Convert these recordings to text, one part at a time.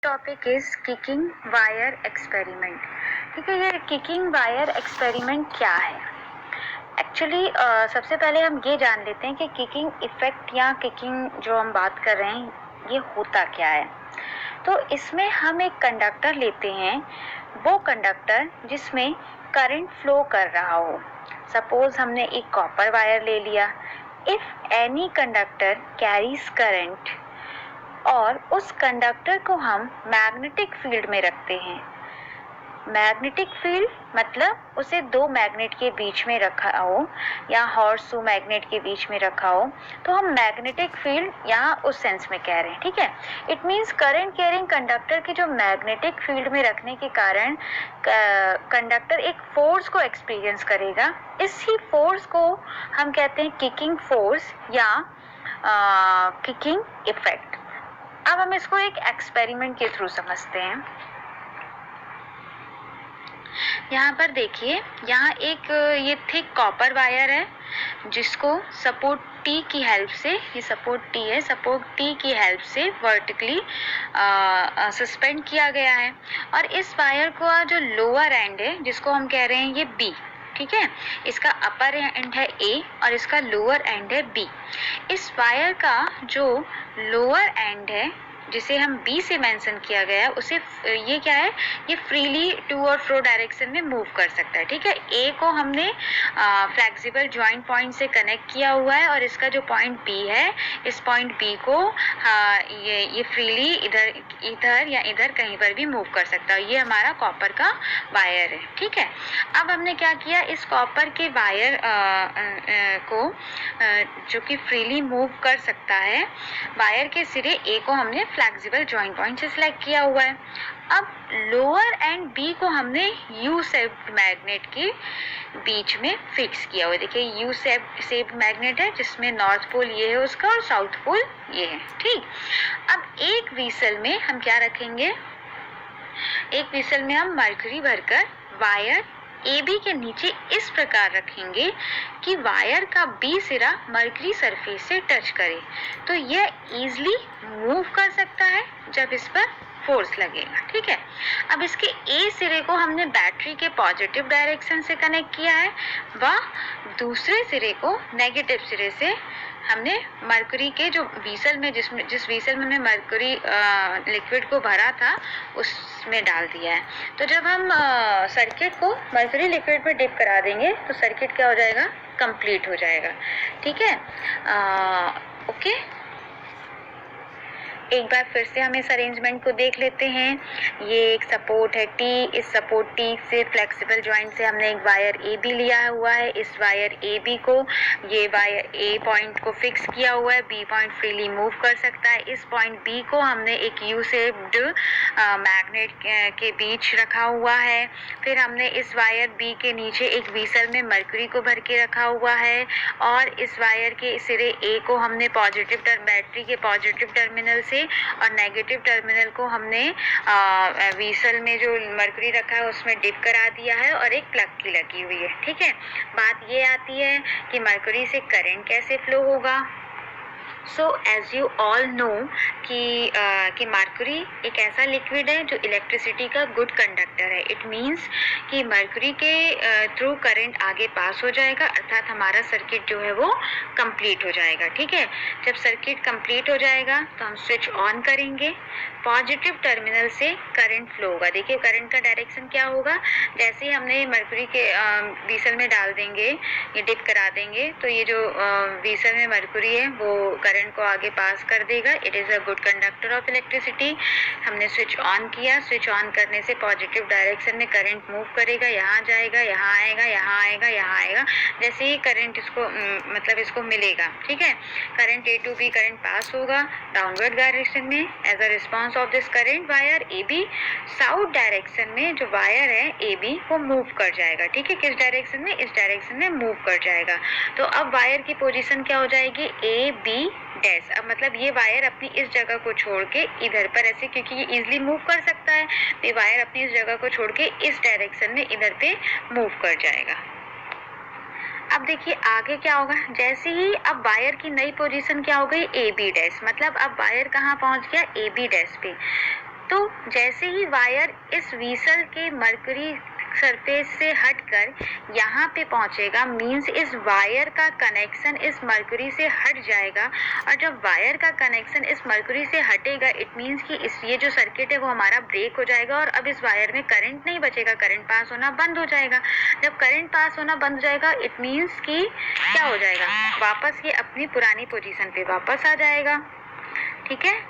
Topic is kicking wire experiment. ठीक है, ये किकिंग वायर एक्सपेरिमेंट क्या है? एक्चुअली सबसे पहले हम ये जान लेते हैं कि किकिंग इफेक्ट या किकिंग जो हम बात कर रहे हैं ये होता क्या है। तो इसमें हम एक कंडक्टर लेते हैं, वो कंडक्टर जिसमें करंट फ्लो कर रहा हो। सपोज हमने एक कॉपर वायर ले लिया। If any conductor carries current और उस कंडक्टर को हम मैग्नेटिक फील्ड में रखते हैं। मैग्नेटिक फील्ड मतलब उसे दो मैग्नेट के बीच में रखा हो या हॉर्सशू मैग्नेट के बीच में रखा हो, तो हम मैग्नेटिक फील्ड यहाँ उस सेंस में कह रहे हैं। ठीक है, it means current carrying conductor की जो मैग्नेटिक फील्ड में रखने के कारण कंडक्टर एक फोर्स को एक्सपीरियंस करेगा। इसी फोर्स को हम कहते हैं किकिंग फोर्स या किकिंग इफेक्ट। अब हम इसको एक एक्सपेरिमेंट के थ्रू समझते हैं। यहाँ पर देखिए, यहाँ एक ये थिक कॉपर वायर है जिसको सपोर्ट टी की हेल्प से, ये सपोर्ट टी है, सपोर्ट टी की हेल्प से वर्टिकली सस्पेंड किया गया है। और इस वायर का जो लोअर एंड है जिसको हम कह रहे हैं ये बी, ठीक है, इसका अपर एंड है ए और इसका लोअर एंड है बी। इस वायर का जो लोअर एंड है जिसे हम बी से मेंशन किया गया है, उसे ये क्या है, ये फ्रीली टू और फ्रो डायरेक्शन में मूव कर सकता है। ठीक है, ए को हमने फ्लेक्सिबल जॉइंट पॉइंट से कनेक्ट किया हुआ है और इसका जो पॉइंट बी है, इस पॉइंट बी को ये फ्रीली इधर या इधर कहीं पर भी मूव कर सकता है। ये हमारा कॉपर का वायर है। ठीक है, अब हमने क्या किया, इस कॉपर के वायर को जो कि फ्रीली मूव कर सकता है, वायर के सिरे ए को हमने फ्लेक्सिबल जॉइंट पॉइंट से सिलेक्ट किया हुआ है। अब लोअर एंड बी को हमने यू शेप्ड मैग्नेट के बीच में फिक्स किया हुआ है। देखिए, यू शेप्ड मैग्नेट है जिसमें नॉर्थ पोल ये है उसका और साउथ पोल ये है। ठीक, अब एक व्हीसल में हम क्या रखेंगे, एक व्हीसल में हम मरकरी भरकर वायर ए बी के नीचे इस प्रकार रखेंगे कि वायर का बी सिरा मरकरी सरफेस से टच करे, तो यह इजीली मूव कर सकता है जब इस पर फोर्स लगेगा। ठीक है, अब इसके ए सिरे को हमने बैटरी के पॉजिटिव डायरेक्शन से कनेक्ट किया है व दूसरे सिरे को नेगेटिव सिरे से हमने मरकरी के जो व्हीसल में जिस व्हीसल में हमने मरकरी लिक्विड को भरा था उसमें डाल दिया है। तो जब हम सर्किट को मरकरी लिक्विड में डिप करा देंगे तो सर्किट क्या हो जाएगा, कंप्लीट हो जाएगा। ठीक है, ओके, एक बार फिर से हम इस अरेंजमेंट को देख लेते हैं। ये एक सपोर्ट है टी, इस सपोर्ट टी से फ्लेक्सिबल जॉइंट से हमने एक वायर ए बी लिया हुआ है। इस वायर ए बी को, ये वायर ए पॉइंट को फिक्स किया हुआ है, बी पॉइंट फ्रीली मूव कर सकता है। इस पॉइंट बी को हमने एक यू शेप्ड मैग्नेट के बीच रखा हुआ है। फिर हमने इस वायर बी के नीचे एक व्हीसल में मरकरी को भर के रखा हुआ है और इस वायर के सिरे ए को हमने बैटरी के पॉजिटिव टर्मिनल से और नेगेटिव टर्मिनल को हमने व्हीसल में जो मरकरी रखा है उसमें डिप करा दिया है और एक प्लग की लगी हुई है। ठीक है, बात ये आती है कि मरकरी से करंट कैसे फ्लो होगा। So as you all know कि मरकरी एक ऐसा लिक्विड है जो इलेक्ट्रिसिटी का गुड कंडक्टर है। इट मीन्स कि मरकरी के थ्रू करंट आगे पास हो जाएगा, अर्थात हमारा सर्किट जो है वो कंप्लीट हो जाएगा। ठीक है, जब सर्किट कंप्लीट हो जाएगा तो हम स्विच ऑन करेंगे, पॉजिटिव टर्मिनल से करंट फ्लो होगा। देखिए करंट का डायरेक्शन क्या होगा, जैसे ही हमने मरकरी के व्हीसल में डाल देंगे, ये डिप करा देंगे, तो ये जो व्हीसल में मरकरी है वो करंट को आगे पास कर देगा। It is a good conductor of electricity. हमने स्विच ऑन किया, स्विच ऑन करने से पॉजिटिव डायरेक्शन में करंट मूव करेगा, यहाँ जाएगा, यहाँ आएगा, यहाँ आएगा, यहाँ आएगा। जैसे ही करंट इसको मतलब इसको मिलेगा, ठीक है, current A to B current pass होगा डाउनवर्ड डायरेक्शन में। As a response of this current wire A B south direction में जो वायर है ए बी वो मूव कर जाएगा। ठीक है, किस डायरेक्शन में, इस डायरेक्शन में मूव कर जाएगा। तो अब वायर की पोजीशन क्या हो जाएगी, ए बी डैश। अब मतलब ये वायर अपनी इस जगह को छोड़ के इधर पर ऐसे, क्योंकि ये इजीली मूव कर सकता है, तो ये वायर अपनी इस जगह को छोड़ के इस डायरेक्शन में इधर पे मूव कर जाएगा। अब देखिए आगे क्या होगा, जैसे ही अब वायर की नई पोजीशन क्या हो गई, ए बी डैश, मतलब अब वायर कहाँ पहुँच गया, ए बी डैश पे। तो जैसे ही वायर इस व्हीसल के मरकरी सरफेस से हटकर यहाँ पे पहुँचेगा, मीन्स इस वायर का कनेक्शन इस मरकरी से हट जाएगा। और जब वायर का कनेक्शन इस मरकरी से हटेगा, इट मीन्स कि इस ये जो सर्किट है वो हमारा ब्रेक हो जाएगा और अब इस वायर में करंट नहीं बचेगा, करंट पास होना बंद हो जाएगा। जब करंट पास होना बंद हो जाएगा, इट मीन्स कि क्या हो जाएगा, वापस ये अपनी पुरानी पोजीशन पे वापस आ जाएगा। ठीक है,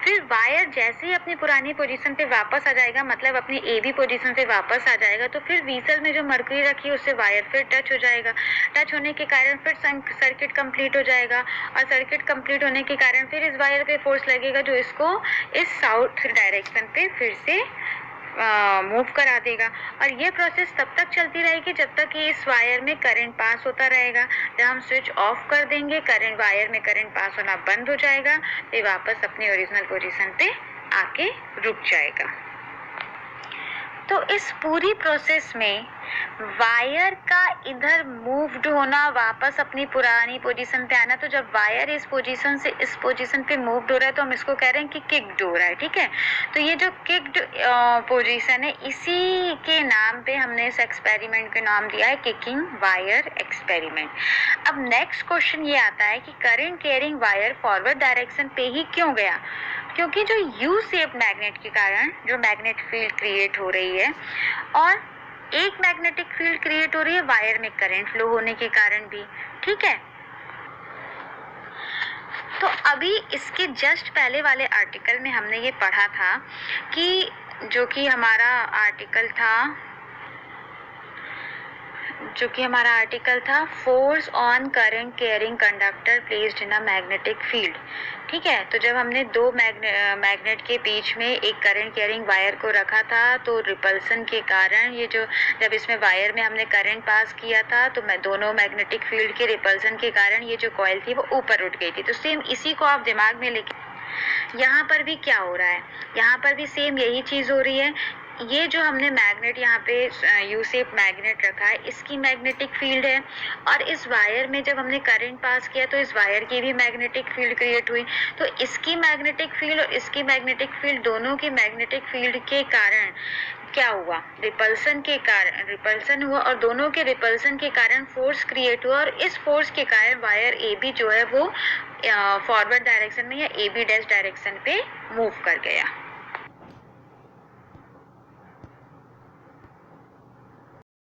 फिर वायर जैसे ही अपनी पुरानी पोजीशन पे वापस आ जाएगा, मतलब अपनी ए बी पोजीशन पे वापस आ जाएगा, तो फिर व्हीसल में जो मरकरी रखी है उससे वायर फिर टच हो जाएगा। टच होने के कारण फिर सर्किट कंप्लीट हो जाएगा और सर्किट कंप्लीट होने के कारण फिर इस वायर पे फोर्स लगेगा जो इसको इस साउथ डायरेक्शन पे फिर से मूव करा देगा। और ये प्रोसेस तब तक चलती रहेगी जब तक कि इस वायर में करंट पास होता रहेगा। जब हम स्विच ऑफ कर देंगे, करंट वायर में करंट पास होना बंद हो जाएगा, तो ये वापस अपनी ओरिजिनल पोजीशन पे आके रुक जाएगा। तो इस पूरी प्रोसेस में वायर का इधर मूव्ड होना, वापस अपनी पुरानी पोजीशन पे आना, तो जब वायर इस पोजीशन से इस पोजीशन पे मूव्ड हो रहा है तो हम इसको कह रहे हैं कि किक्ड हो रहा है। ठीक है, तो ये जो किक्ड पोजीशन है, इसी के नाम पे हमने इस एक्सपेरिमेंट का नाम दिया है किकिंग वायर एक्सपेरिमेंट। अब नेक्स्ट क्वेश्चन ये आता है कि current carrying wire forward direction पे ही क्यों गया? क्योंकि जो यू शेप मैग्नेट के कारण जो मैग्नेट फील्ड क्रिएट हो रही है और एक मैग्नेटिक फील्ड क्रिएट हो रही है वायर में करंट फ्लो होने के कारण भी। ठीक है, तो अभी इसके जस्ट पहले वाले आर्टिकल में हमने ये पढ़ा था कि जो कि हमारा आर्टिकल था force on current carrying conductor placed in a magnetic field. ठीक है, तो जब हमने दो मैग्नेट के बीच में एक करंट कैरिंग वायर को रखा था, तो रिपल्सन के कारण ये जो जब इसमें वायर में हमने करंट पास किया था, तो दोनों मैग्नेटिक फील्ड के रिपल्सन के कारण ये जो कॉइल थी वो ऊपर उठ गई थी। तो सेम इसी को आप दिमाग में लेके यहाँ पर भी क्या हो रहा है, यहाँ पर भी सेम यही चीज हो रही है। ये जो हमने मैग्नेट यहाँ पे यू शेप मैग्नेट रखा है, इसकी मैग्नेटिक फील्ड है और इस वायर में जब हमने करंट पास किया तो इस वायर की भी मैग्नेटिक फील्ड क्रिएट हुई। तो इसकी मैग्नेटिक फील्ड और इसकी मैग्नेटिक फील्ड, दोनों की मैग्नेटिक फील्ड के कारण क्या हुआ, रिपल्सन हुआ और दोनों के रिपल्सन के कारण फोर्स क्रिएट हुआ और इस फोर्स के कारण वायर ए बी जो है वो फॉरवर्ड डायरेक्शन में या ए बी डैश डायरेक्शन पे मूव कर गया।